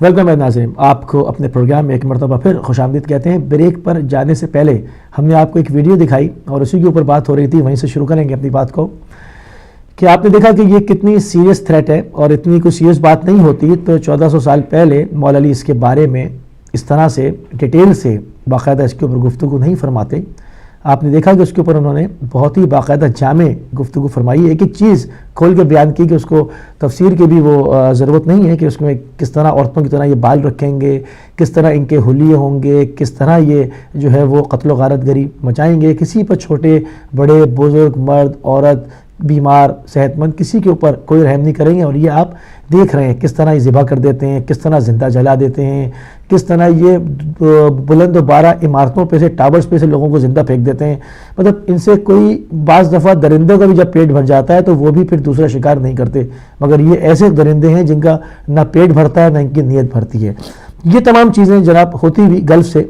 Welcome ہے ناظرین، آپ کو اپنے پروگرام میں ایک مرتبہ پھر خوش آمدید کہتے ہیں۔ بریک پر جانے سے پہلے ہم نے آپ کو ایک ویڈیو دکھائی اور اسی کے اوپر بات ہو رہی تھی، وہیں سے شروع کریں گے اپنی بات کو کہ آپ نے دیکھا کہ یہ کتنی سیریس تھریٹ ہے اور اتنی کوئی سیریس بات نہیں ہوتی تو 1400 سال پہلے مولا علی اس کے بارے میں اس طرح سے ڈیٹیل سے باقاعدہ اس کے اوپر گفتگو نہیں فرماتے۔ آپ نے دیکھا کہ اس کے اوپر انہوں نے بہت ہی باقاعدہ جامع گفتگو فرمائی، ایک ایک چیز کھول کے بیان کی کہ اس کو تفسیر کی بھی وہ ضرورت نہیں ہے کہ اس میں کس طرح عورتوں کی طرح یہ بال رکھیں گے، کس طرح ان کے حلیے ہوں گے، کس طرح یہ جو ہے وہ قتل و غارت گری مچائیں گے، کسی پر چھوٹے بڑے بزرگ مرد عورت بیمار صحت مند کسی کے اوپر کوئی رحم نہیں کریں گے۔ اور یہ آپ دیکھ رہے ہیں کس طرح یہ ذبح کر دیتے ہیں، کس طرح زندہ جلا دیتے ہیں، کس طرح یہ بلند و بارہ عمارتوں پہ سے ٹاورز پہ سے لوگوں کو زندہ پھینک دیتے ہیں۔ مطلب ان سے کوئی بعض دفعہ درندوں کا بھی جب پیٹ بھر جاتا ہے تو وہ بھی پھر دوسرا شکار نہیں کرتے، مگر یہ ایسے درندے ہیں جن کا نہ پیٹ بھرتا ہے نہ ان کی نیت بھرتی ہے۔ یہ تمام چیزیں جناب ہوتی ہوئی گلف سے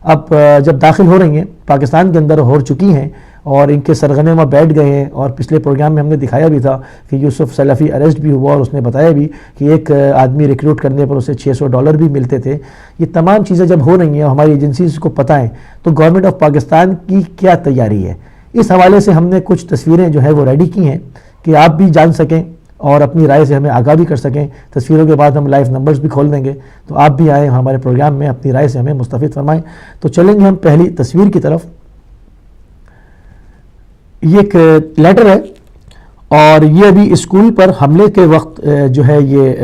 اب جب داخل ہو رہی ہیں پاکستان کے اندر ہو چکی ہیں اور ان کے سرغنے وہاں بیٹھ گئے ہیں، اور پچھلے پروگرام میں ہم نے دکھایا بھی تھا کہ یوسف سلفی اریسٹ بھی ہوا اور اس نے بتایا بھی کہ ایک آدمی ریکروٹ کرنے پر اسے $600 بھی ملتے تھے۔ یہ تمام چیزیں جب ہو رہی ہیں اور ہماری ایجنسیز کو پتہ ہیں تو گورنمنٹ آف پاکستان کی کیا تیاری ہے، اس حوالے سے ہم نے کچھ تصویریں جو ہے وہ ریڈی کی ہیں کہ آپ بھی جان سکیں اور اپنی رائے سے ہمیں آگاہ بھی کر سکیں۔ تصویروں کے بعد ہم لائیو نمبرز بھی کھول دیں گے تو آپ بھی آئیں ہمارے پروگرام میں اپنی رائے سے ہمیں مستفید فرمائیں۔ تو چلیں گے ہم پہلی تصویر کی طرف۔ یہ ایک لیٹر ہے اور یہ ابھی اسکول پر حملے کے وقت جو ہے یہ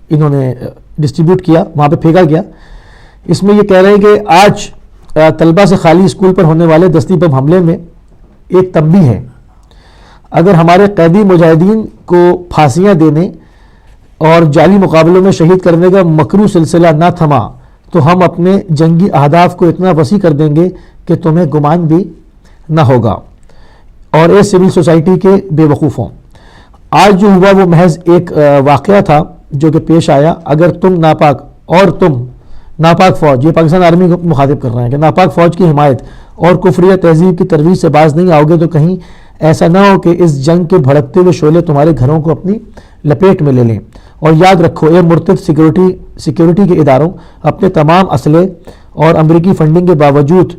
انہوں نے ڈسٹریبیوٹ کیا، وہاں پہ پھینکا گیا۔ اس میں یہ کہہ رہے ہیں کہ آج طلبہ سے خالی اسکول پر ہونے والے دستی بم حملے میں ایک تنبیہ ہے، اگر ہمارے قیدی مجاہدین کو پھانسیاں دینے اور جعلی مقابلوں میں شہید کرنے کا مکروہ سلسلہ نہ تھما تو ہم اپنے جنگی اہداف کو اتنا وسیع کر دیں گے کہ تمہیں گمان بھی نہ ہوگا، اور اے سول سوسائٹی کے بے وقوفوں، آج جو ہوا وہ محض ایک واقعہ تھا جو کہ پیش آیا۔ اگر تم ناپاک فوج، یہ پاکستان آرمی کو مخاطب کر رہے ہیں کہ ناپاک فوج کی حمایت اور کفریہ تہذیب کی ترویج سے باز نہیں آؤ گے تو کہیں ایسا نہ ہو کہ اس جنگ کے بھڑکتے ہوئے شعلے تمہارے گھروں کو اپنی لپیٹ میں لے لیں۔ اور یاد رکھو اے مرتد سیکیورٹی کے اداروں، اپنے تمام اسلحے اور امریکی فنڈنگ کے باوجود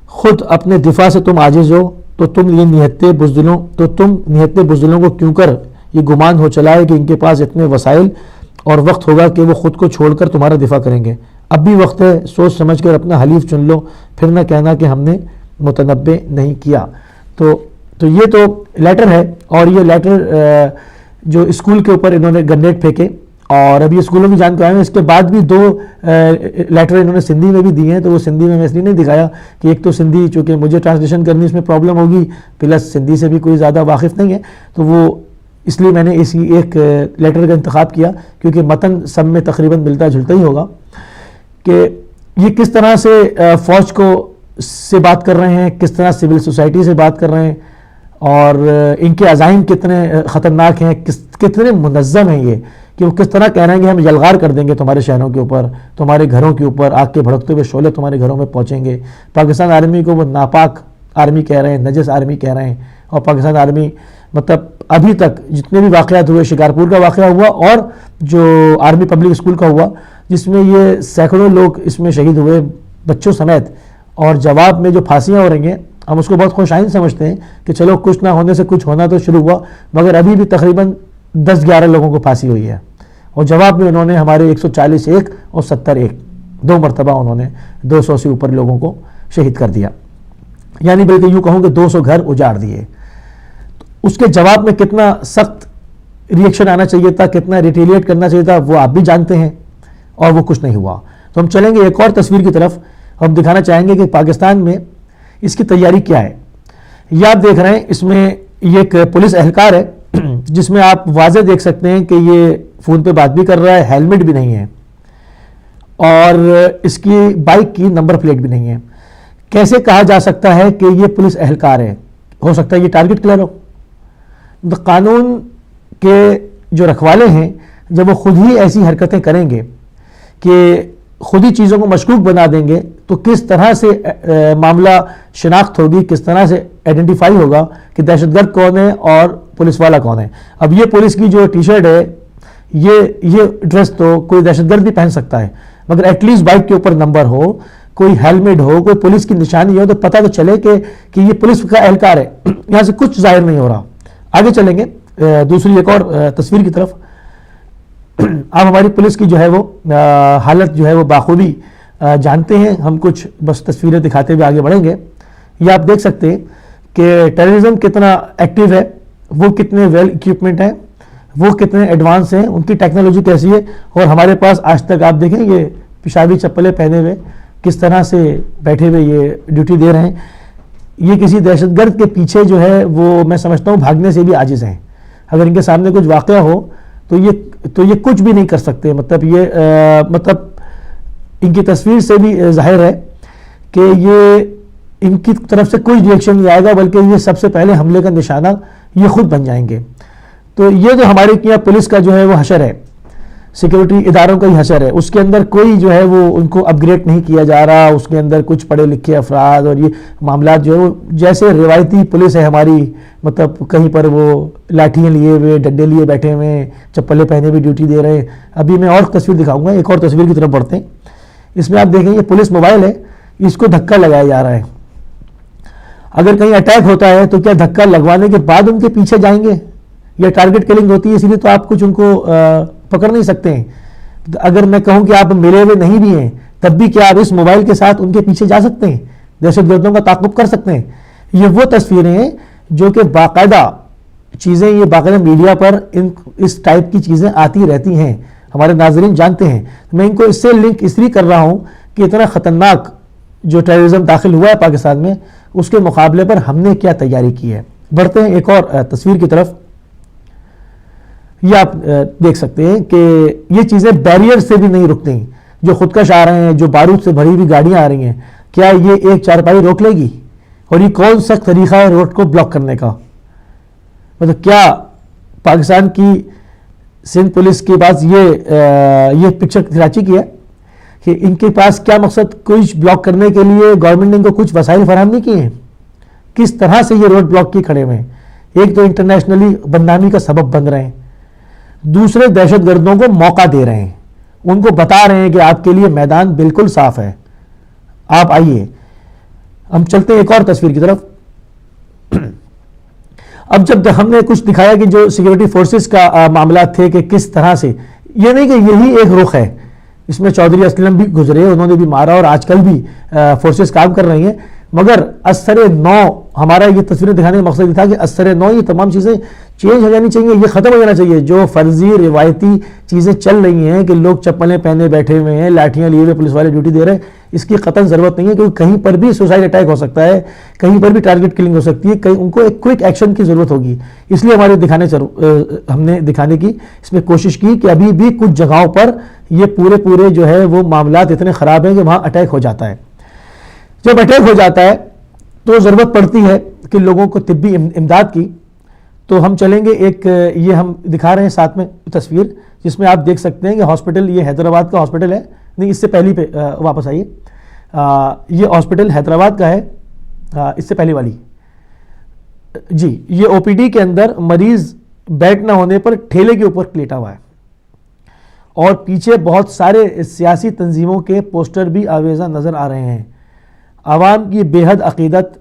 خود اپنے دفاع سے تم عاجز ہو تو تم نہتے بزدلوں کو کیوں کر یہ گمان ہو چلا ہے کہ ان کے پاس اتنے وسائل اور وقت ہوگا کہ وہ خود کو چھوڑ کر تمہارا دفاع کریں گے۔ اب بھی وقت ہے، سوچ سمجھ کر اپنا حلیف چن لو، پھر نہ کہنا کہ ہم نے متنبع نہیں کیا۔ تو یہ تو لیٹر ہے، اور یہ لیٹر جو اسکول کے اوپر انہوں نے گرنیڈ پھینکے اور ابھی اسکولوں میں جان کے آئے ہیں۔ اس کے بعد بھی 2 لیٹر انہوں نے سندھی میں بھی دیے ہیں، تو وہ سندھی میں اس لیے نہیں دکھایا کہ ایک تو سندھی چونکہ مجھے ٹرانسلیشن کرنی اس میں پرابلم ہوگی، پلس سندھی سے بھی کوئی زیادہ واقف نہیں ہے، تو وہ اس لیے میں نے اسی ایک لیٹر کا انتخاب کیا کیونکہ متن سب میں تقریباً ملتا جلتا ہی ہوگا کہ یہ کس طرح سے فوج سے بات کر رہے ہیں، کس طرح سول سوسائٹی سے بات کر رہے ہیں، اور ان کے عزائم کتنے خطرناک ہیں، کتنے منظم ہیں، یہ کہ وہ کس طرح کہہ رہے ہیں کہ ہم یلغار کر دیں گے تمہارے شہروں کے اوپر، تمہارے گھروں کے اوپر آگ کے بھڑکتے ہوئے شعلے تمہارے گھروں میں پہنچیں گے۔ پاکستان آرمی کو وہ ناپاک آرمی کہہ رہے ہیں، نجس آرمی کہہ رہے ہیں، اور پاکستان آرمی مطلب ابھی تک جتنے بھی واقعات ہوئے، شکارپور کا واقعہ ہوا اور جو آرمی پبلک اسکول کا ہوا جس میں یہ سینکڑوں لوگ اس میں شہید ہوئے بچوں سمیت، اور جواب میں جو پھانسیاں ہو رہی ہیں ہم اس کو بہت خوش آئند سمجھتے ہیں کہ چلو کچھ نہ ہونے سے کچھ ہونا تو شروع ہوا، مگر ابھی بھی تقریباً 10-11 لوگوں کو پھانسی ہوئی ہے، اور جواب میں انہوں نے ہمارے 140 ایک اور 70 ایک 2 مرتبہ انہوں نے 200 سے اوپر لوگوں کو شہید کر دیا، یعنی بلکہ یوں کہوں کہ 200 گھر اجاڑ دیے۔ اس کے جواب میں کتنا سخت ری ایکشن آنا چاہیے تھا، کتنا ریٹیلیٹ کرنا چاہیے تھا، وہ آپ بھی جانتے ہیں، اور وہ کچھ نہیں ہوا۔ تو ہم چلیں گے ایک اور تصویر کی طرف، ہم دکھانا چاہیں گے کہ پاکستان میں اس کی تیاری کیا ہے۔ یہ آپ دیکھ رہے ہیں، اس میں یہ ایک پولیس اہلکار ہے جس میں آپ واضح دیکھ سکتے ہیں کہ یہ فون پہ بات بھی کر رہا ہے، ہیلمٹ بھی نہیں ہے، اور اس کی بائک کی نمبر پلیٹ بھی نہیں ہے۔ کیسے کہا جا سکتا ہے کہ یہ پولیس اہلکار ہے؟ ہو سکتا ہے یہ ٹارگٹ کلر ہو۔ قانون کے جو رکھوالے ہیں جب وہ خود ہی ایسی حرکتیں کریں گے کہ خود ہی چیزوں کو مشکوک بنا دیں گے تو کس طرح سے معاملہ شناخت ہوگی، کس طرح سے آئیڈینٹیفائی ہوگا کہ دہشت گرد کون ہے اور پولیس والا کون ہے۔ اب یہ پولیس کی جو ٹی شرٹ ہے یہ ڈریس تو کوئی دہشت گرد بھی پہن سکتا ہے، مگر ایٹ لیسٹ بائک کے اوپر نمبر ہو، کوئی ہیلمٹ ہو، کوئی پولیس کی نشانی ہو، تو پتہ تو چلے کہ یہ پولیس کا اہلکار ہے. یہاں سے کچھ ظاہر نہیں ہو رہا. آگے چلیں گے دوسری ایک اور تصویر کی طرف. آپ ہماری پولیس کی جو ہے وہ حالت جو ہے وہ باخوبی جانتے ہیں. ہم کچھ بس تصویریں دکھاتے ہوئے آگے بڑھیں گے. یہ آپ دیکھ سکتے ہیں کہ ٹیررزم کتنا ایکٹیو ہے، وہ کتنے ویل اکوپمنٹ ہیں، وہ کتنے ایڈوانس ہیں، ان کی ٹیکنالوجی کیسی ہے. اور ہمارے پاس آج تک آپ دیکھیں یہ پیشابی چپلیں پہنے ہوئے کس طرح سے بیٹھے ہوئے یہ ڈیوٹی دے رہے ہیں. یہ کسی دہشت گرد کے پیچھے جو ہے وہ میں سمجھتا ہوں بھاگنے سے بھی عاجز ہیں. اگر ان کے سامنے کچھ واقعہ ہو تو یہ کچھ بھی نہیں کر سکتے. مطلب ان کی تصویر سے بھی ظاہر ہے کہ یہ ان کی طرف سے کوئی ریئیکشن نہیں آئے گا، بلکہ یہ سب سے پہلے حملے کا نشانہ یہ خود بن جائیں گے. تو یہ جو ہمارے کیا پولیس کا جو ہے وہ حشر ہے، سیکیورٹی اداروں کا ہی حشر ہے. اس کے اندر کوئی جو ہے وہ ان کو اپ گریڈ نہیں کیا جا رہا. اس کے اندر کچھ پڑھے لکھے افراد اور یہ معاملات جو ہے وہ جیسے روایتی پولیس ہے ہماری، مطلب کہیں پر وہ لاٹھیاں لیے ہوئے، ڈنڈے لیے بیٹھے ہوئے، چپلیں پہنے ہوئے ڈیوٹی دے رہے ہیں. ابھی میں اور تصویر دکھاؤں گا. ایک اور تصویر کی طرف بڑھتے ہیں. اس میں آپ دیکھیں یہ پولیس موبائل ہے، اس کو دھکا لگایا جا رہا ہے. اگر کہیں اٹیک ہوتا ہے تو کیا دھکا لگوانے کے بعد ان کے پیچھے جائیں گے؟ یہ ٹارگٹ کلنگ ہوتی ہے، اسی لیے تو آپ کچھ ان کو پکڑ نہیں سکتے ہیں. اگر میں کہوں کہ آپ ملے ہوئے نہیں بھی ہیں تب بھی کیا آپ اس موبائل کے ساتھ ان کے پیچھے جا سکتے ہیں، دہشت گردوں کا تعاقب کر سکتے ہیں؟ یہ وہ تصویریں ہیں جو کہ باقاعدہ چیزیں، یہ باقاعدہ میڈیا پر اس ٹائپ کی چیزیں آتی رہتی ہیں. ہمارے ناظرین جانتے ہیں. میں ان کو اس سے لنک اس لیے کر رہا ہوں کہ اتنا خطرناک جو ٹیررزم داخل ہوا ہے پاکستان میں، اس کے مقابلے پر ہم نے کیا تیاری کی ہے. بڑھتے ہیں ایک اور تصویر کی طرف. یہ آپ دیکھ سکتے ہیں کہ یہ چیزیں بیریئر سے بھی نہیں رکتی. جو خودکش آ رہے ہیں، جو بارود سے بھری ہوئی گاڑیاں آ رہی ہیں، کیا یہ ایک چارپائی روک لے گی؟ اور یہ کون سا طریقہ ہے روڈ کو بلاک کرنے کا؟ مطلب کیا پاکستان کی سندھ پولیس کے پاس یہ پکچر کراچی کی ہے کہ ان کے پاس کیا مقصد کچھ بلاک کرنے کے لیے گورنمنٹ نے ان کو کچھ وسائل فراہم نہیں کیے ہیں؟ کس طرح سے یہ روڈ بلاک کی کھڑے ہوئے ہیں؟ ایک تو انٹرنیشنلی بدنامی کا سبب بن رہے ہیں، دوسرے دہشت گردوں کو موقع دے رہے ہیں. ان کو بتا رہے ہیں کہ آپ کے لیے میدان بالکل صاف ہے، آپ آئیے. ہم چلتے ہیں ایک اور تصویر کی طرف. اب جب ہم نے کچھ دکھایا کہ جو سیکیورٹی فورسز کا معاملات تھے کہ کس طرح سے، یہ نہیں کہ یہی ایک رخ ہے. اس میں چودھری اسلم بھی گزرے، انہوں نے بھی مارا اور آج کل بھی فورسز کام کر رہی ہیں. مگر اثر نو، ہمارا یہ تصویریں دکھانے کا مقصد یہ تھا کہ اثر نو یہ تمام چیزیں چینج ہو جانی چاہیے، یہ ختم ہو جانا چاہیے. جو فرضی روایتی چیزیں چل رہی ہیں کہ لوگ چپلیں پہنے بیٹھے ہوئے ہیں، لاٹھیاں لیے ہوئے پولیس والے ڈیوٹی دے رہے ہیں، اس کی قطعاً ضرورت نہیں ہے. کیونکہ کہیں پر بھی سوسائڈ اٹیک ہو سکتا ہے، کہیں پر بھی ٹارگٹ کلنگ ہو سکتی ہے، کہیں ان کو ایک کوئک ایکشن کی ضرورت ہوگی. اس لیے ہم نے دکھانے کی اس میں کوشش کی کہ ابھی بھی کچھ جگہوں پر یہ پورے جو ہے وہ معاملات اتنے خراب ہیں کہ وہاں اٹیک ہو جاتا ہے. جب اٹیک ہو جاتا ہے تو ضرورت پڑتی ہے کہ لوگوں کو طبی امداد کی. تو ہم چلیں گے ایک، یہ ہم دکھا رہے ہیں ساتھ میں تصویر جس میں آپ دیکھ سکتے ہیں کہ ہاسپٹل، یہ حیدرآباد کا ہاسپٹل ہے. نہیں، اس سے پہلی پہ واپس آئیے. یہ ہاسپٹل حیدرآباد کا ہے، اس سے پہلی والی. جی، یہ او پی ڈی کے اندر مریض بیڈ نہ ہونے پر ٹھیلے کے اوپر لیٹا ہوا ہے اور پیچھے بہت سارے سیاسی تنظیموں کے پوسٹر بھی آویزاں نظر آ رہے ہیں. عوام کی بے حد عقیدت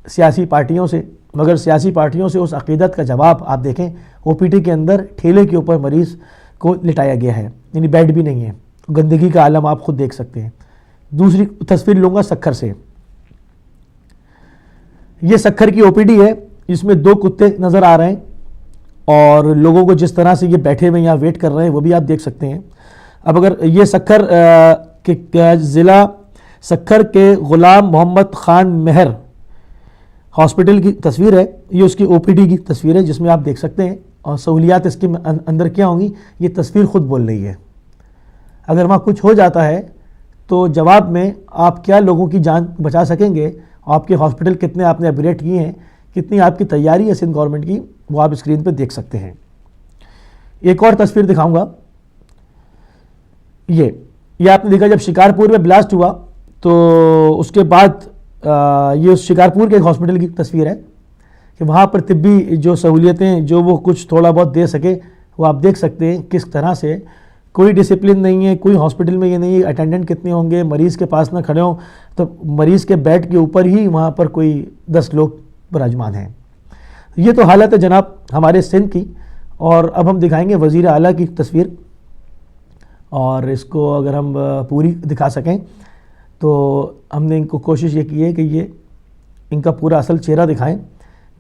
سیاسی پارٹیوں سے، مگر سیاسی پارٹیوں سے اس عقیدت کا جواب آپ دیکھیں، او پی ڈی کے اندر ٹھیلے کے اوپر مریض کو لٹایا گیا ہے، یعنی بیڈ بھی نہیں ہے. گندگی کا عالم آپ خود دیکھ سکتے ہیں. دوسری تصویر لوں گا سکھر سے. یہ سکھر کی او پی ڈی ہے، جس میں 2 کتے نظر آ رہے ہیں اور لوگوں کو جس طرح سے یہ بیٹھے ہوئے یہاں ویٹ کر رہے ہیں وہ بھی آپ دیکھ سکتے ہیں. اب اگر یہ سکھر کے ضلع سکھر کے غلام محمد خان مہر ہاسپٹل کی تصویر ہے، یہ اس کی او پی ڈی کی تصویر ہے جس میں آپ دیکھ سکتے ہیں. اور سہولیات اس کے اندر کیا ہوں گی یہ تصویر خود بول رہی ہے. اگر وہاں کچھ ہو جاتا ہے تو جواب میں آپ کیا لوگوں کی جان بچا سکیں گے، آپ کے ہاسپٹل کتنے آپ نے اپ گریڈ کیے ہیں، کتنی آپ کی تیاری ہے سندھ گورنمنٹ کی، وہ آپ اسکرین پہ دیکھ سکتے ہیں. ایک اور تصویر دکھاؤں گا. یہ آپ نے دیکھا جب شکارپور میں بلاسٹ ہوا تو اس کے بعد یہ شکارپور کے ایک ہاسپٹل کی تصویر ہے کہ وہاں پر طبی جو سہولیتیں جو وہ کچھ تھوڑا بہت دے سکے وہ آپ دیکھ سکتے ہیں کس طرح سے کوئی ڈسپلن نہیں ہے, کوئی ہاسپٹل میں یہ نہیں ہے اٹینڈنٹ کتنے ہوں گے, مریض کے پاس نہ کھڑے ہوں تو مریض کے بیڈ کے اوپر ہی وہاں پر کوئی 10 لوگ براجمان ہیں. یہ تو حالت ہے جناب ہمارے سندھ کی. اور اب ہم دکھائیں گے وزیر اعلیٰ کی تصویر, اور اس کو اگر ہم پوری دکھا سکیں تو ہم نے ان کو کوشش یہ کی ہے کہ یہ ان کا پورا اصل چہرہ دکھائیں,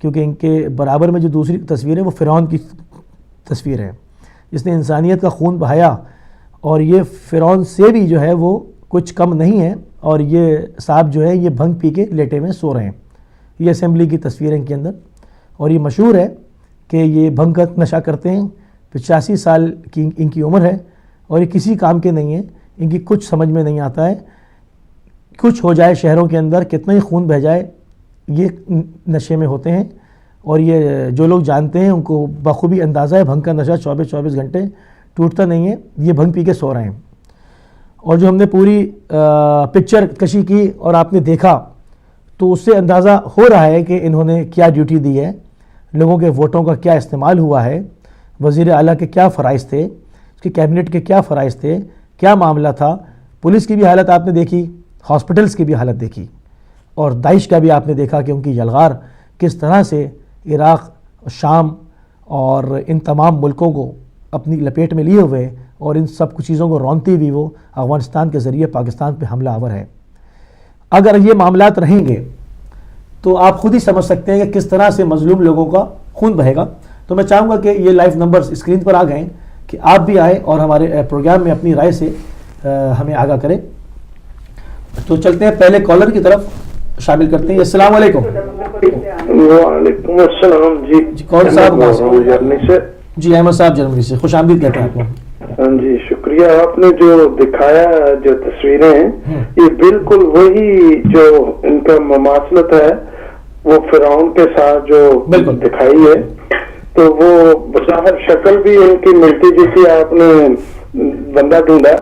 کیونکہ ان کے برابر میں جو دوسری تصویر ہے وہ فرعون کی تصویر ہے جس نے انسانیت کا خون بہایا, اور یہ فرعون سے بھی جو ہے وہ کچھ کم نہیں ہے, اور یہ صاحب جو ہے یہ بھنگ پی کے لیٹے میں سو رہے ہیں. یہ اسمبلی کی تصویر ہے ان کے اندر, اور یہ مشہور ہے کہ یہ بھنگ کا نشہ کرتے ہیں. 85 سال کی ان کی عمر ہے, اور یہ کسی کام کے نہیں ہیں, ان کی کچھ سمجھ میں نہیں آتا ہے. کچھ ہو جائے شہروں کے اندر, کتنا ہی خون بہہ جائے, یہ نشے میں ہوتے ہیں. اور یہ جو لوگ جانتے ہیں ان کو بخوبی اندازہ ہے بھنگ کا نشہ 24 گھنٹے ٹوٹتا نہیں ہے, یہ بھنگ پی کے سو رہے ہیں. اور جو ہم نے پوری پکچر کشی کی اور آپ نے دیکھا تو اس سے اندازہ ہو رہا ہے کہ انہوں نے کیا ڈیوٹی دی ہے, لوگوں کے ووٹوں کا کیا استعمال ہوا ہے, وزیر اعلیٰ کے کیا فرائض تھے, اس کی کیبنٹ کے کیا فرائض تھے, کیا معاملہ تھا. پولیس کی بھی حالت آپ نے دیکھی, ہاسپٹلس کی بھی حالت دیکھی, اور داعش کا بھی آپ نے دیکھا کہ ان کی یلغار کس طرح سے عراق, شام اور ان تمام ملکوں کو اپنی لپیٹ میں لیے ہوئے, اور ان سب کچھ چیزوں کو رونتی ہوئی وہ افغانستان کے ذریعے پاکستان پہ حملہ آور ہے. اگر یہ معاملات رہیں گے تو آپ خود ہی سمجھ سکتے ہیں کہ کس طرح سے مظلوم لوگوں کا خون بہے گا. تو میں چاہوں گا کہ یہ لائیو نمبرز اسکرین پر آ گئے کہ آپ بھی آئیں اور ہمارے پروگرام میں اپنی رائے سے ہمیں آگاہ کریں. تو چلتے ہیں پہلے کالر کی طرف, شامل کرتے ہیں. السلام علیکم. وعلیکم السلام. جی کون صاحب؟ جرمنی سے. جی احمد صاحب جرمنی سے, خوش آمدید کہتے ہیں آپ کو. ہاں جی شکریہ. آپ نے جو دکھایا جو تصویریں ہیں یہ بالکل وہی جو ان کا مماثلت ہے وہ فرعون کے ساتھ جو دکھائی ہے, تو وہ بظاہر شکل بھی ان کی ملتی جیسی آپ نے بندہ ڈھونڈا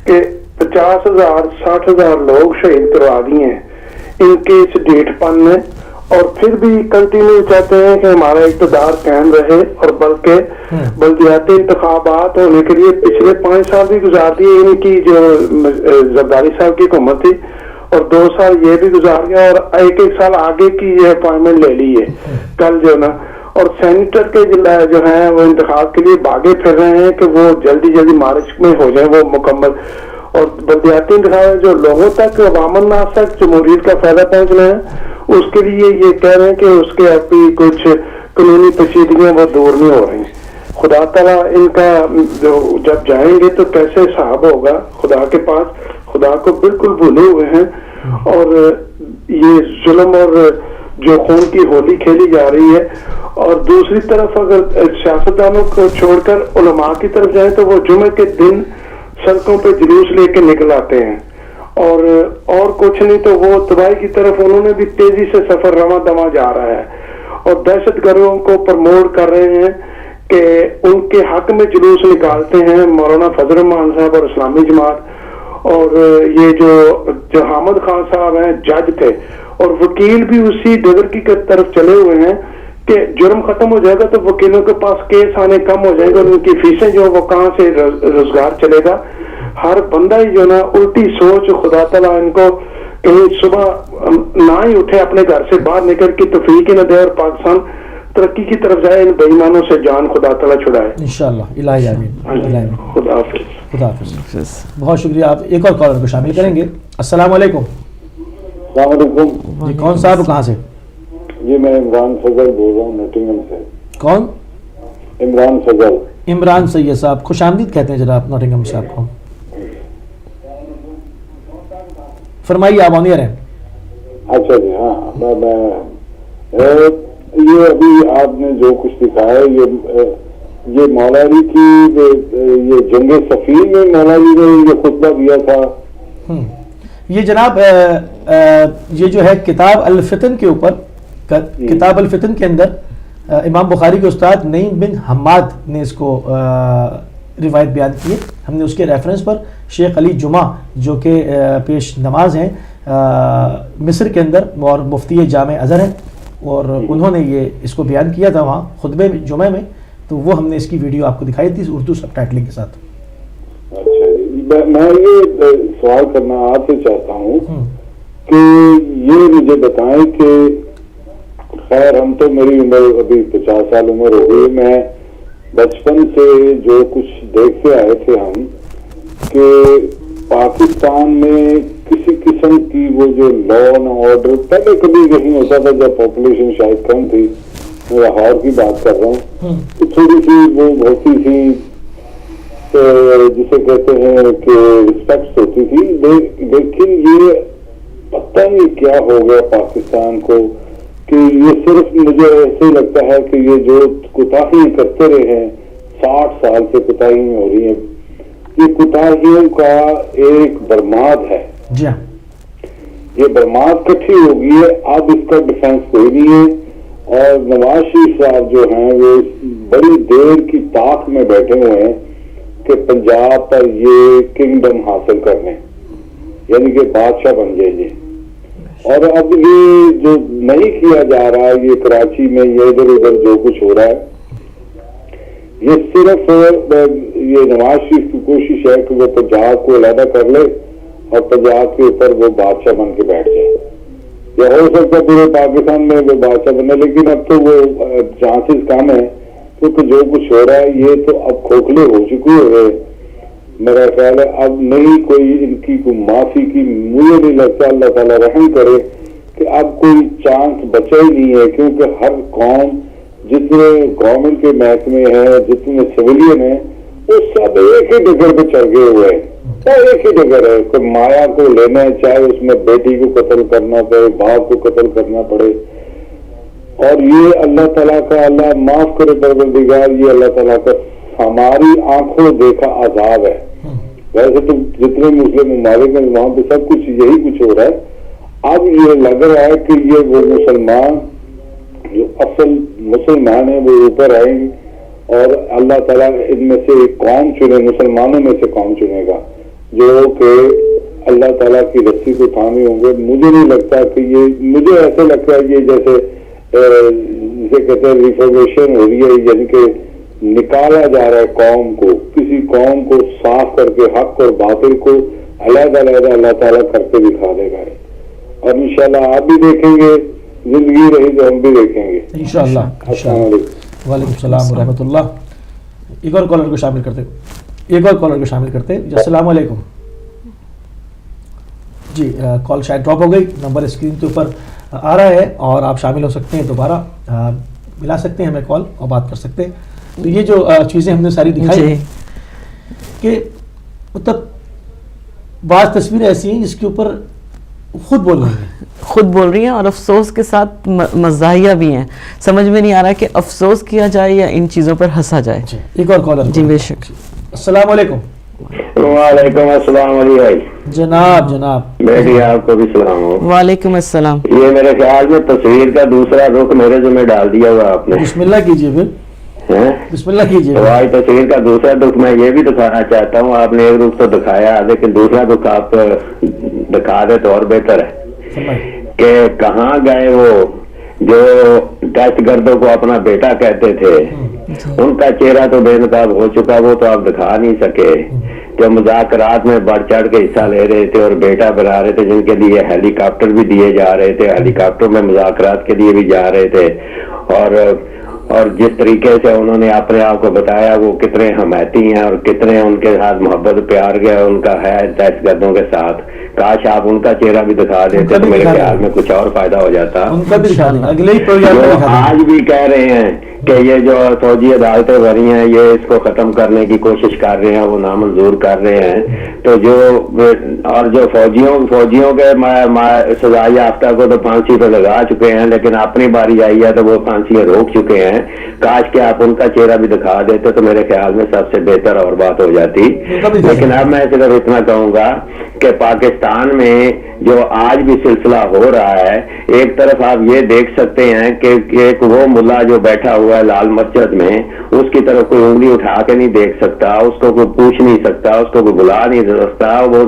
کہ 50,000 60,000 لوگ شہید کروا دیے ہیں ان کے اس ڈیٹ پن میں, اور پھر بھی کنٹینیو چاہتے ہیں کہ ہمارا اقتدار قائم رہے, اور بلکہ بلدیاتی انتخابات ہونے کے لیے پچھلے 5 سال بھی گزار دیے ان کی جو زرداری صاحب کی حکومت تھی, اور 2 سال یہ بھی گزار گیا, اور ایک سال آگے کی یہ اپوائنٹمنٹ لے لی ہے کل جو نا. اور سینیٹر کے جو ہیں وہ انتخاب کے لیے بھاگے پھر رہے ہیں کہ وہ جلدی مارچ میں ہو جائیں وہ مکمل. اور بلدیاتی انتخاب جو لوگوں تک عوام الناس تک جمہوریت کا فائدہ پہنچنا ہے, اس کے لیے یہ کہہ رہے ہیں کہ اس کے ابھی کچھ قانونی پیچیدگیاں وہ دور نہیں ہو رہی. خدا تعالیٰ ان کا جب جائیں گے تو کیسے حساب ہوگا خدا کے پاس, خدا کو بالکل بھولے ہوئے ہیں. اور یہ ظلم اور جو خون کی ہولی کھیلی جا رہی ہے. اور دوسری طرف اگر سیاستدانوں کو چھوڑ کر علماء کی طرف جائیں تو وہ جمعے کے دن سڑکوں پہ جلوس لے کے نکل آتے ہیں, اور کچھ نہیں تو وہ تباہی کی طرف انہوں نے بھی تیزی سے سفر رواں دواں جا رہا ہے, اور دہشت گردوں کو پرموٹ کر رہے ہیں کہ ان کے حق میں جلوس نکالتے ہیں مولانا فضل الرحمان صاحب اور اسلامی جماعت. اور یہ جو حامد خان صاحب ہیں جج تھے, اور وکیل بھی اسی ڈگر کی طرف چلے ہوئے ہیں کہ جرم ختم ہو جائے گا تو وکیلوں کے پاس کیس آنے کم ہو جائیں گے, اور ان کی فیسیں جو وہ کہاں سے روزگار چلے گا. ہر بندہ ہی جو نا الٹی سوچ, خدا تعالیٰ ان کو کہیں صبح نہ ہی اٹھے اپنے گھر سے باہر نکل کے توفیق نہ دے, اور پاکستان ترقی کی طرف جائے, ان بے ایمانوں سے جان خدا تعالیٰ چھڑائے انشاءاللہ. الہی آمین. خدا حافظ. خدا حافظ. بہت شکریہ. آپ ایک اور کالر کو شامل کریں گے. السلام علیکم. السلام علیکم. جی کون صاحب, کہاں سے؟ جی میں عمران فضل بول رہا ہوں نوٹنگھم سے. کون؟ عمران فضل. عمران سید صاحب, خوش آمدید کہتے ہیں جناب نوٹنگھم سے آپ کو. فرمائیے, آپ آنیئر ہیں. اچھا جی. ہاں میں یہ ابھی آپ نے جو کچھ دکھایا یہ مولا علی کی یہ جنگ صفین میں مولا علی نے یہ خطبہ دیا تھا. یہ جناب یہ جو ہے کتاب الفتن کے اوپر, کتاب الفتن کے اندر امام بخاری کے استاد نعیم بن حماد نے اس کو روایت بیان کی ہے. ہم نے اس کے ریفرنس پر شیخ علی جمعہ جو کہ پیش نماز ہیں مصر کے اندر اور مفتی جامع ازہر ہیں, اور انہوں نے یہ اس کو بیان کیا تھا وہاں خطبے جمعہ میں. تو وہ ہم نے اس کی ویڈیو آپ کو دکھائی تھی اردو سب ٹائٹلنگ کے ساتھ. اچھا جی، میں یہ سوال کرنا آپ سے چاہتا ہوں کہ یہ مجھے بتائیں کہ خیر ہم تو میری عمر ابھی 50 سال عمر ہو گئی، میں بچپن سے جو کچھ دیکھتے آئے تھے ہم کہ پاکستان میں کسی قسم کی وہ جو لا اینڈ آرڈر پہلے کبھی نہیں ہوتا تھا جب پاپولیشن شاید کم تھی، میں لاہور کی بات کر رہا ہوں، تو تھوڑی سی وہ ہوتی تھی جسے کہتے ہیں کہ رسپیکٹ ہوتی تھی، لیکن یہ پتہ نہیں کیا ہو گیا پاکستان کو کہ یہ صرف مجھے ایسے لگتا ہے کہ یہ جو کوتاہی کرتے رہے ہیں 60 سال سے کوتاہی ہو رہی ہیں، یہ کوتاہیوں کا ایک برماد ہے. جی ہاں، یہ برماد کٹھی ہو گئی ہے، اب اس کا ڈیفینس کوئی نہیں ہے. اور نواز شریف صاحب جو ہیں وہ بڑی دیر کی طاق میں بیٹھے ہوئے ہیں کہ پنجاب پر یہ کنگڈم حاصل کرنے، یعنی کہ بادشاہ بن جائیں گے. اور اب یہ جو نہیں کیا جا رہا، یہ کراچی میں یہ ادھر ادھر جو کچھ ہو رہا ہے، یہ صرف یہ نواز شریف کی کوشش ہے کہ وہ پنجاب کو علیحدہ کر لے اور پنجاب کے اوپر وہ بادشاہ بن کے بیٹھ جائے. یا ہو سکتا ہے پورے پاکستان میں وہ بادشاہ بنے، لیکن اب تو وہ چانسز کم ہے کیونکہ جو کچھ ہو رہا ہے یہ تو اب کھوکھلے ہو چکے ہوئے. میرا خیال ہے اب نہیں کوئی ان کی کوئی معافی کی، مجھے نہیں لگتا، اللہ تعالیٰ رحم کرے کہ اب کوئی چانس بچا ہی نہیں ہے، کیونکہ ہر قوم جتنے گورنمنٹ کے محکمے ہیں، جتنے سویلین ہیں، وہ سب ایک ہی ڈگر پہ چڑھ گئے ہوئے ہیں. ایک ہی ڈگر ہے، کوئی مایا کو لینا ہے، چاہے اس میں بیٹی کو قتل کرنا پڑے، باپ کو قتل کرنا پڑے. اور یہ اللہ تعالیٰ کا، اللہ معاف کرے پروردگار، یہ اللہ تعالیٰ کا ہماری آنکھوں دیکھا عذاب ہے. ویسے تو جتنے مسلم ممالک ہیں وہاں پہ سب کچھ یہی کچھ ہو رہا ہے. اب یہ لگ رہا ہے کہ یہ وہ مسلمان جو اصل مسلمان ہیں وہ اوپر آئیں گے اور اللہ تعالیٰ ان میں سے ایک قوم چنے، مسلمانوں میں سے قوم چنے گا جو کہ اللہ تعالیٰ کی رسی کو تھامے ہوں گے. مجھے نہیں لگتا کہ یہ، مجھے ایسا لگتا ہے یہ جیسے کہتے ہیں ریفارمیشن ہو رہی ہے، یعنی کہ نکالا جا رہا ہے قوم کو، کسی قوم کو صاف کر کے حق اور باطل کو علیحدہ علیحدہ اللہ تعالیٰ کرتے دکھا دے گا. اور انشاءاللہ آپ بھی دیکھیں گے، زندگی رہی تو ہم بھی دیکھیں گے انشاءاللہ. السلام علیکم. وعلیکم السلام ورحمۃ اللہ. ایک اور کالر کو شامل کرتے جی. السلام علیکم جی. کال شاید ڈراپ ہو گئی، نمبر اسکرین کے اوپر آ رہا ہے اور آپ شامل ہو سکتے ہیں، دوبارہ ملا سکتے ہیں ہمیں کال اور بات کر سکتے ہیں. تو یہ جو چیزیں ہم نے ساری دکھائی کہ مطلب بعض تصویریں ایسی ہیں جس کے اوپر خود بول رہی ہیں اور افسوس کے ساتھ مزاحیہ بھی ہیں. سمجھ میں نہیں آ رہا کہ افسوس کیا جائے یا ان چیزوں پر ہنسا جائے. ایک اور کالر. جی بے شک. السلام علیکم. وعلیکم السلام علی بھائی. جناب میری آپ کو بھی سلام ہو. وعلیکم السلام. یہ میرے خیال میں تصویر کا دوسرا رخ میرے ذمہ ڈال دیا ہوا آپ نے. بسم اللہ کیجیے پھر. بسم اللہ کیجیے. تصویر کا دوسرا دکھ میں یہ بھی دکھانا چاہتا ہوں. آپ نے ایک رخ تو دکھایا لیکن دوسرا دکھ آپ دکھا دے تو اور بہتر ہے کہ کہاں گئے وہ جو دہشت گردوں کو اپنا بیٹا کہتے تھے. ان کا چہرہ تو بے نقاب ہو چکا، وہ تو آپ دکھا نہیں سکے. جو مذاکرات میں بڑھ چڑھ کے حصہ لے رہے تھے اور بیٹا بنا رہے تھے، جن کے لیے ہیلی کاپٹر بھی دیے جا رہے تھے، ہیلی کاپٹر میں مذاکرات کے لیے بھی جا رہے تھے، اور جس طریقے سے انہوں نے اپنے آپ کو بتایا وہ کتنے حمایتی ہیں اور کتنے ان کے ساتھ محبت پیار گیا ان کا ہے دہشت گردوں کے ساتھ. کاش آپ ان کا چہرہ بھی دکھا دیتے تو میرے خیال میں کچھ اور فائدہ ہو جاتا. آج بھی کہہ رہے ہیں کہ یہ جو فوجی عدالتیں بھری ہیں یہ اس کو ختم کرنے کی کوشش کر رہے ہیں، وہ نامنظور کر رہے ہیں. تو جو فوجیوں کے سزا یافتہ کو تو پھانسی پہ لگا چکے ہیں، لیکن اپنی باری آئی ہے تو وہ پھانسیاں روک چکے ہیں. کاش کہ آپ ان کا چہرہ بھی دکھا دیتے تو میرے خیال میں سب سے بہتر اور بات ہو جاتی. لیکن اب میں صرف اتنا کہوں گا کہ پاکستان میں جو آج بھی سلسلہ ہو رہا ہے. ایک طرف آپ یہ دیکھ سکتے ہیں کہ ایک وہ ملا جو بیٹھا ہوا ہے لال مسجد میں, اس کی طرف کوئی انگلی اٹھا کے نہیں دیکھ سکتا, اس کو کوئی پوچھ نہیں سکتا, اس کو کوئی بلا نہیں سکتا. وہ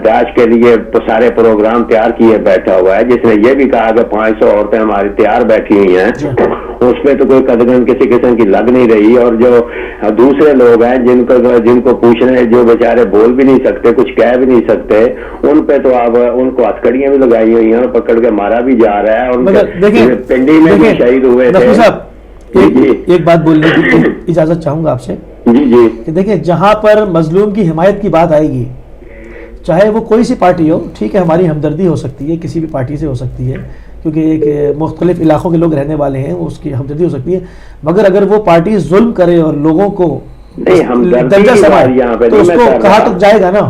داعش کے لیے سارے پروگرام تیار کیے بیٹھا ہوا ہے, جس نے یہ بھی کہا کہ 500 عورتیں ہماری تیار بیٹھی ہوئی ہیں. اس پہ تو کوئی قدغن کسی قسم کی لگ نہیں رہی. اور جو دوسرے لوگ ہیں جن کو پوچھنے, جو بیچارے بول بھی نہیں سکتے, کچھ کہہ بھی نہیں سکتے, ان پہ تو اب ان کو ہتھکڑیاں بھی لگائی ہوئی ہیں, پکڑ کے مارا بھی جا رہا ہے. اور پنڈی میں بھی شہید ہوئے تھے. ایک بات بولنے کی اجازت چاہوں گا آپ سے. جی کہ دیکھیں, جہاں پر مظلوم کی حمایت کی بات آئے گی, چاہے وہ کوئی سی پارٹی ہو, ٹھیک ہے ہماری ہمدردی ہو سکتی ہے, کسی بھی پارٹی سے ہو سکتی ہے, کیونکہ ایک مختلف علاقوں کے لوگ رہنے والے ہیں, اس کی ہمدردی ہو سکتی ہے, مگر اگر وہ پارٹی ظلم کرے اور لوگوں کو درجہ سمائے تو اس کو کہاں تک جائے گا نا.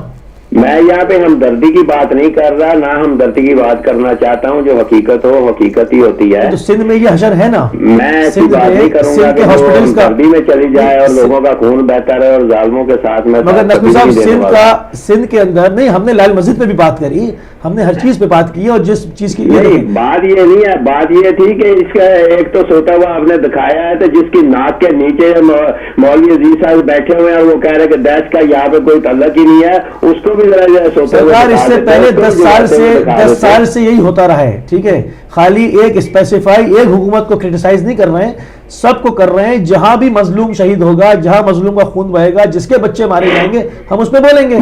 میں یہاں پہ ہمدردی کی بات نہیں کر رہا, نہ ہمدردی کی بات کرنا چاہتا ہوں. جو حقیقت ہو حقیقت ہی ہوتی ہے. تو سندھ میں یہ حشر ہے نا, میں ایسی بات نہیں کروں گا کہ وہ ہمدردی میں چلی جائے اور لوگوں کا خون بہتا رہے اور ظالموں کے ساتھ میں. مگر نقوی صاحب, سندھ کے اندر نہیں, ہم نے لال مسجد پہ بھی بات کری, ہم نے ہر چیز پہ بات کی, اور جس چیز کی بات یہ نہیں ہے, بات یہ تھی کہ اس کا ایک تو سوتا ہوا آپ نے دکھایا ہے, تو جس کی ناک کے نیچے مولوی عزیز صاحب بیٹھے ہوئے ہیں, وہ کہہ رہے کہ داعش کا یہاں پہ کوئی تعلق ہی نہیں ہے, اس کو بھی ذرا سرکار اس سے پہلے 10 سال سے یہی ہوتا رہا ہے. ٹھیک ہے, خالی ایک اسپیسیفائی ایک حکومت کو کرٹیسائز نہیں کر رہے ہیں, سب کو کر رہے ہیں. جہاں بھی مظلوم شہید ہوگا, جہاں مظلوم کا خون بہے گا, جس کے بچے مارے جائیں گے, ہم اس پہ بولیں گے,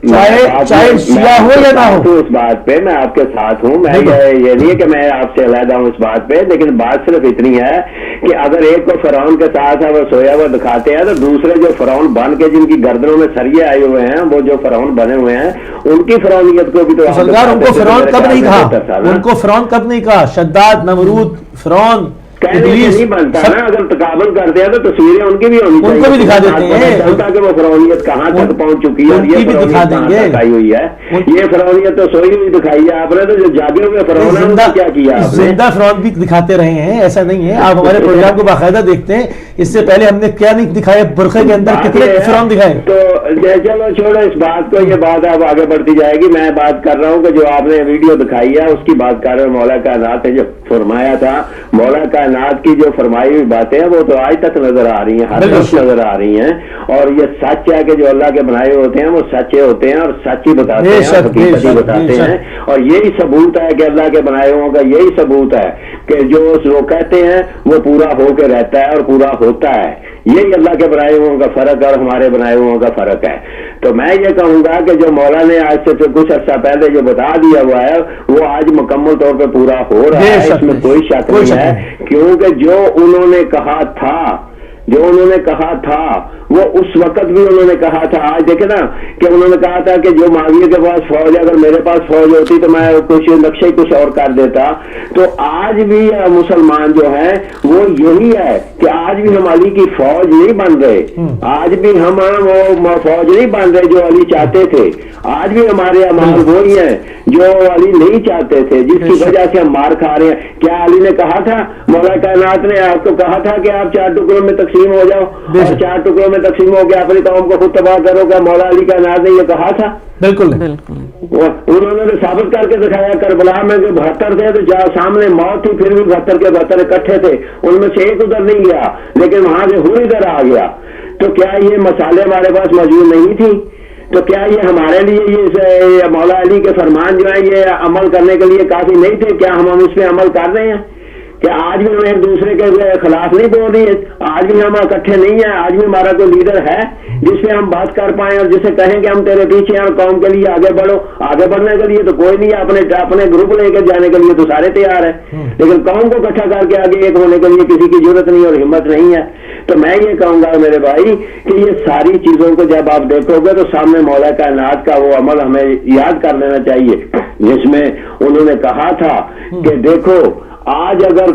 چاہے شیعہ ہو یا نہ ہو. اس بات پہ میں آپ کے ساتھ ہوں. میں یہ نہیں ہے کہ میں آپ سے علیحدہ ہوں اس بات پہ, لیکن بات صرف اتنی ہے کہ اگر ایک کو فرعون کے ساتھ وہ سویا ہوا دکھاتے ہیں, تو دوسرے جو فرعون بن کے جن کی گردنوں میں سریے آئے ہوئے ہیں, وہ جو فرعون بنے ہوئے ہیں, ان کی فرعونیت کو بھی تو سرکار ان کو فرعون کب نہیں کہا, ان کو فرعون کب نہیں کہا, شداد, نمرود, فرعون نہیں بنتا نا. اگر تقابل کرتے ہیں تو تصویریں ان کی بھی ہونی چاہیے, ان کو بھی دکھا دیتے ہیں کہ وہ فرعونیت کہاں تک پہنچ چکی ہے, اور یہ دکھا دیں گے. ہوئی ہے یہ فرعونیت تو سوئی ہوئی دکھائی ہے آپ نے, تو جو جاگے ہوئے فرعون ہیں کیا کیا, زندہ فرعون بھی دکھاتے رہے ہیں, ایسا نہیں ہے. آپ ہمارے پروگرام کو باقاعدہ دیکھتے ہیں, اس سے پہلے ہم نے کیا نہیں دکھایا, برقعے کے اندر کتنے فرعون دکھائے. تو چلو چھوڑو اس بات کو, یہ بات اب آگے بڑھتی جائے گی. میں بات کر رہا ہوں کہ جو آپ نے ویڈیو دکھائی ہے اس کی بات کر رہے ہیں. مولا کائنات نے جو فرمایا تھا, مولا کائنات کی جو فرمائی ہوئی باتیں ہیں وہ تو آج تک نظر آ رہی ہیں, ہر وقت نظر آ رہی ہیں. اور یہ سچ ہے کہ جو اللہ کے بنائے ہوتے ہیں وہ سچے ہوتے ہیں, اور سچ ہی بتاتے ہیں, حقیقت ہی بتاتے ہیں. اور یہی ثبوت ہے کہ اللہ کے بنائے ہوں کا یہی ثبوت ہے کہ جو کہتے ہیں وہ پورا ہو کے رہتا ہے اور پورا ہوتا ہے. یہی اللہ کے بنائے ہوں کا فرق اور ہمارے بنائے ہوں کا فرق ہے. تو میں یہ کہوں گا کہ جو مولا نے آج سے کچھ عرصہ پہلے جو بتا دیا ہوا ہے وہ آج مکمل طور پہ پورا ہو رہا ہے, اس میں کوئی شک نہیں ہے. کیونکہ جو انہوں نے کہا تھا وہ اس وقت بھی انہوں نے کہا تھا. آج دیکھیں نا کہ انہوں نے کہا تھا کہ جو معاویہ کے پاس فوج ہے, اگر میرے پاس فوج ہوتی تو میں کچھ نقشے کچھ اور کر دیتا. تو آج بھی مسلمان جو ہیں وہ یہی ہے کہ آج بھی ہم علی کی فوج نہیں بن رہے, آج بھی ہم وہ فوج نہیں بن رہے جو علی چاہتے تھے. آج بھی ہمارے اعمال وہی ہیں جو علی نہیں چاہتے تھے, جس کی وجہ سے ہم مار کھا رہے ہیں. کیا علی نے کہا تھا, مولا کائنات نے آپ کو کہا تھا کہ آپ 4 ٹکڑوں میں تقسیم ہو جاؤ, اور 4 ٹکڑوں میں تقسیم ہو کے اپنی قوم کو خود تباہ کرو؟ کیا مولا علی کائنات نے یہ کہا تھا؟ بالکل. انہوں نے ثابت کر کے دکھایا. کربلا میں جو 72 تھے تو سامنے موت تھی, پھر بھی 72 کے 72 اکٹھے تھے, ان میں سے ایک ادھر نہیں گیا, لیکن وہاں سے ہو ادھر آ گیا. تو کیا یہ مسالے ہمارے پاس موجود نہیں تھی؟ تو کیا یہ ہمارے لیے یہ مولا علی کے فرمان جو ہیں یہ عمل کرنے کے لیے کافی نہیں تھے؟ کیا ہم اس پہ عمل کر رہے ہیں؟ کہ آج بھی ہم ایک دوسرے کے خلاف نہیں بول رہی ہیں, آج بھی ہم اکٹھے نہیں ہیں, آج بھی ہمارا کوئی لیڈر ہے جس پہ ہم بات کر پائیں اور جسے کہیں کہ ہم تیرے پیچھے ہیں اور قوم کے لیے آگے بڑھو. آگے بڑھنے کے لیے تو کوئی نہیں ہے, اپنے گروپ لے کے جانے کے لیے تو سارے تیار ہیں, لیکن قوم کو اکٹھا کر کے آگے ایک ہونے کے لیے کسی کی ضرورت نہیں اور ہمت نہیں ہے. تو میں یہ کہوں گا میرے بھائی کہ یہ ساری چیزوں کو جب آپ دیکھو گے تو سامنے مولا کائنات کا وہ عمل ہمیں یاد کر لینا چاہیے جس میں انہوں نے کہا تھا کہ دیکھو آج اگر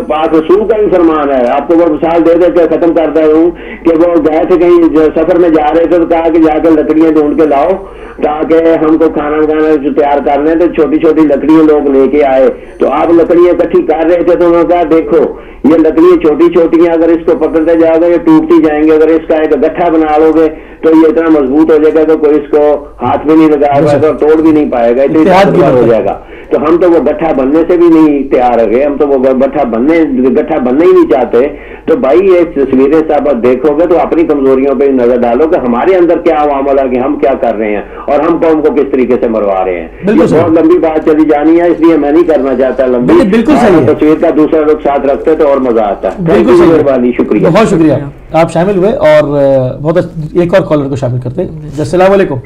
پاک رسول کا ہی فرمان ہے. آپ کو وہ مثال دے دے کے ختم کرتا ہوں کہ وہ گئے تھے کہیں سفر میں جا رہے تھے, تو کہا کہ جا کے لکڑیاں ڈھونڈ کے لاؤ تاکہ ہم کو کھانا جو تیار کر رہے ہیں. تو چھوٹی چھوٹی لکڑیاں لوگ لے کے آئے, تو آپ لکڑیاں اکٹھی کر رہے تھے, تو انہوں نے کہا دیکھو یہ لکڑیاں چھوٹی چھوٹی ہیں, اگر اس کو پکڑتے جاؤ گے یہ ٹوٹتی جائیں گے. اگر اس کا ایک گٹھا بنا لو گے تو یہ اتنا مضبوط ہو جائے گا کہ کوئی اس کو ہاتھ بھی نہیں لگا پائے گا اور توڑ بھی نہیں پائے گا, اتنا ہو جائے گا. تو ہم تو وہ گٹھا بننے سے بھی نہیں تیار ہے, ہم تو وہ گٹھا بننے ہی نہیں چاہتے. تو بھائی یہ تصویریں صاحب دیکھو گے تو اپنی کمزوریوں پہ نظر ڈالو کہ ہمارے اندر کیا معاملہ ہے, کہ ہم کیا کر رہے ہیں اور ہم قوم کو کس طریقے سے مروا رہے ہیں. یہ بہت لمبی بات چلی جانی ہے, اس لیے میں نہیں کرنا چاہتا لمبی. بالکل صحیح, تصویر کا دوسرا لوگ ساتھ رکھتے تو اور مزہ آتا ہے. بالکل مہربانی, شکریہ, بہت شکریہ آپ شامل ہوئے. اور بہت ایک اور کالر کو شامل کرتے ہیں. السلام علیکم.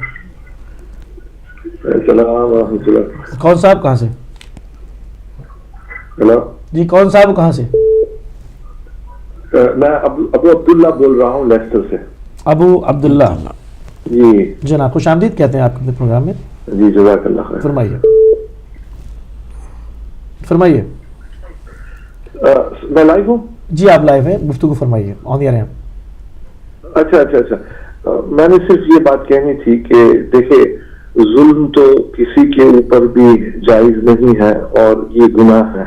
السلام ورحمۃ اللہ. کون صاحب کہاں سے؟ ہلو جی کون صاحب کہاں سے؟ میں ابو عبداللہ بول رہا ہوں لیسٹر سے. ابو عبداللہ جی جناب, خوش آمدید کہتے ہیں آپ کے پروگرام میں. جی جزاک اللہ خیر. فرمائیے. میں لائیو ہوں؟ جی آپ لائیو ہیں, گفتگو فرمائیے, آن ایئر ہیں. اچھا میں نے صرف یہ بات کہنی تھی کہ دیکھیں ظلم تو کسی کے اوپر بھی جائز نہیں ہے اور یہ گناہ ہے.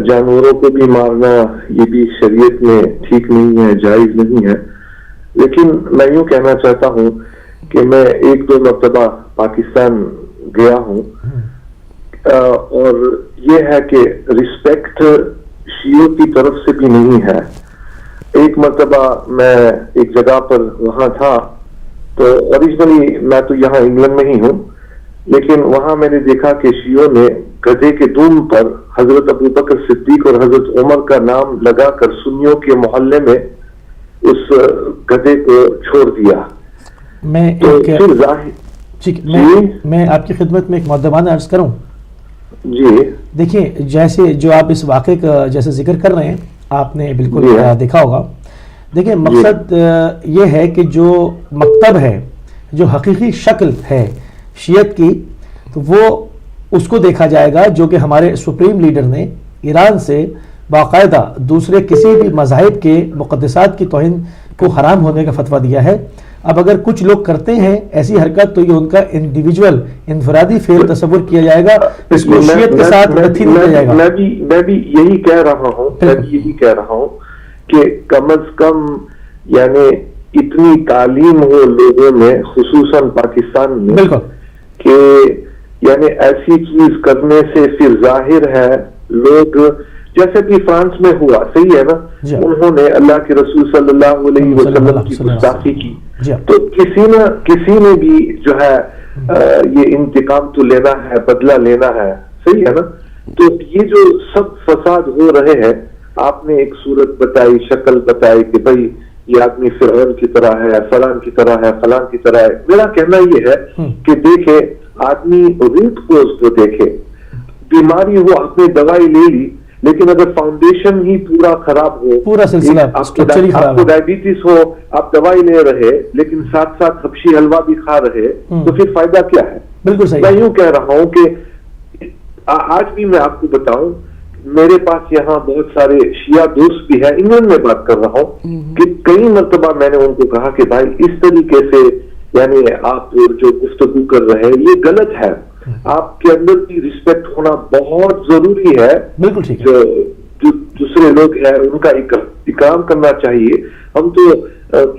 جانوروں کو بھی مارنا یہ بھی شریعت میں ٹھیک نہیں ہے, جائز نہیں ہے. لیکن میں یوں کہنا چاہتا ہوں کہ میں 1-2 مرتبہ پاکستان گیا ہوں اور یہ ہے کہ رسپیکٹ شیعوں کی طرف سے بھی نہیں ہے. ایک مرتبہ میں ایک جگہ پر وہاں تھا, تو اوریجنلی میں تو یہاں انگلینڈ میں ہی ہوں, لیکن وہاں میں نے دیکھا کہ شیعوں نے گدھے کے دم پر حضرت ابو بکر صدیق اور حضرت عمر کا نام لگا کر سنیوں کے محلے میں اس گدھے کو چھوڑ دیا. میں آپ کی خدمت میں ایک مقدمانہ عرض کروں. جی دیکھیں, جیسے جو آپ اس واقعے کا جیسے ذکر کر رہے ہیں آپ نے بالکل دیکھا ہوگا. دیکھیں مقصد یہ ہے کہ جو مکتب ہے, جو حقیقی شکل ہے شیعت کی, تو وہ اس کو دیکھا جائے گا جو کہ ہمارے سپریم لیڈر نے ایران سے باقاعدہ دوسرے کسی بھی مذاہب کے مقدسات کی توہین کو حرام ہونے کا فتویٰ دیا ہے. اب اگر کچھ لوگ کرتے ہیں ایسی حرکت تو یہ ان کا انڈیویجول انفرادی فعل تصور کیا جائے گا, اس کو شیعت کے ساتھ نتھی نہیں جائے گا. میں بھی یہی کہہ رہا ہوں کہ کم از کم یعنی اتنی تعلیم ہو لوگوں میں خصوصاً پاکستان میں کہ یعنی ایسی چیز کرنے سے پھر ظاہر ہے لوگ, جیسے کہ فرانس میں ہوا, صحیح ہے نا, انہوں نے اللہ کے رسول صلی اللہ علیہ وسلم کی گستاخی کی, تو کسی نے بھی جو ہے یہ انتقام تو لینا ہے, بدلہ لینا ہے, صحیح ہے نا. تو یہ جو سب فساد ہو رہے ہیں, آپ نے ایک صورت بتائی, شکل بتائی کہ بھائی یہ آدمی فرعون کی طرح ہے, فلان کی طرح ہے, فلان کی طرح ہے. میرا کہنا یہ ہے کہ دیکھے آدمی روٹ کوز کو دیکھے, بیماری ہو آپ نے دوائی لے لی, لیکن اگر فاؤنڈیشن ہی پورا خراب ہو, پورا سلسلہ آپ کو ڈائبٹیز ہو, آپ دوائی لے رہے لیکن ساتھ ساتھ حبشی حلوہ بھی کھا رہے, تو پھر فائدہ کیا ہے؟ بالکل صحیح. میں یوں کہہ رہا ہوں کہ آج بھی میں آپ کو بتاؤں, میرے پاس یہاں بہت سارے شیعہ دوست بھی ہیں, انگلینڈ میں بات کر رہا ہوں, کہ کئی مرتبہ میں نے ان کو کہا کہ بھائی اس طریقے سے یعنی آپ جو گفتگو کر رہے ہیں یہ غلط ہے, آپ کے اندر کی رسپیکٹ ہونا بہت ضروری ہے. بالکل ٹھیک. جو دوسرے لوگ ہیں ان کا اکرام کرنا چاہیے. ہم تو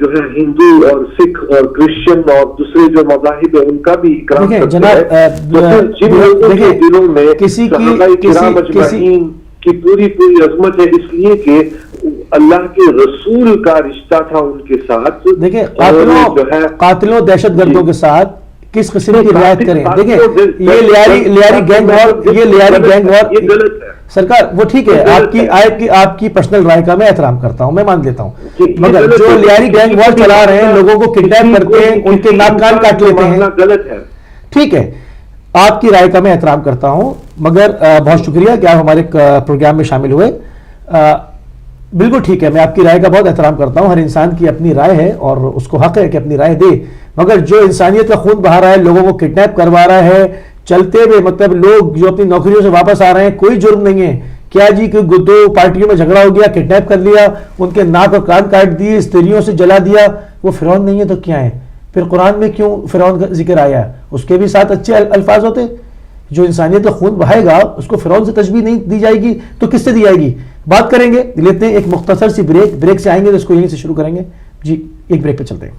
جو ہے ہندو اور سکھ اور کرسچن اور دوسرے جو مذاہب ہیں ان کا بھی اکرام کرتے ہیں. جن لوگوں کے دلوں میں صحابہ کرام اجمعین کی پوری عظمت ہے, اس لیے کہ اللہ کے رسول کا رشتہ تھا ان کے ساتھ. دیکھیں قاتلوں دہشت گردوں کے ساتھ کس قسم کی رعایت کریں. دیکھیں یہ لیاری گینگ وار یہ غلط ہے سرکار. وہ ٹھیک ہے, آپ کی پرسنل رائے کا میں احترام کرتا ہوں, میں مان لیتا ہوں, مگر جو لیاری گینگ وار چلا رہے ہیں, لوگوں کو کڈنیپ کرتے ہیں, ان کے ناک کان کاٹ لیتے ہیں, غلط ہے. ٹھیک ہے, آپ کی رائے کا میں احترام کرتا ہوں, مگر بہت شکریہ کہ آپ ہمارے پروگرام میں شامل ہوئے. بالکل ٹھیک ہے, میں آپ کی رائے کا بہت احترام کرتا ہوں. ہر انسان کی اپنی رائے ہے اور اس کو حق ہے کہ اپنی رائے دے, مگر جو انسانیت کا خون بہا رہا ہے, لوگوں کو کڈنیپ کروا رہا ہے, چلتے ہوئے مطلب لوگ جو اپنی نوکریوں سے واپس آ رہے ہیں, کوئی جرم نہیں ہے. کیا جی کہ دو پارٹیوں میں جھگڑا ہو گیا, کڈنیپ کر لیا, ان کے ناک اور کان کاٹ دیے, استریوں سے جلا دیا, وہ فرعون نہیں ہے تو کیا ہے؟ پھر قرآن میں کیوں فرعون کا ذکر آیا ہے؟ اس کے بھی ساتھ اچھے الفاظ ہوتے. جو انسانیت کا خون بہائے گا اس کو فرعون سے تشبیہ نہیں دی جائے گی تو کس سے دی جائے گی؟ بات کریں گے، لیتے ہیں ایک مختصر سی بریک سے آئیں گے تو اس کو یہیں سے شروع کریں گے جی، ایک بریک پہ چلتے ہیں.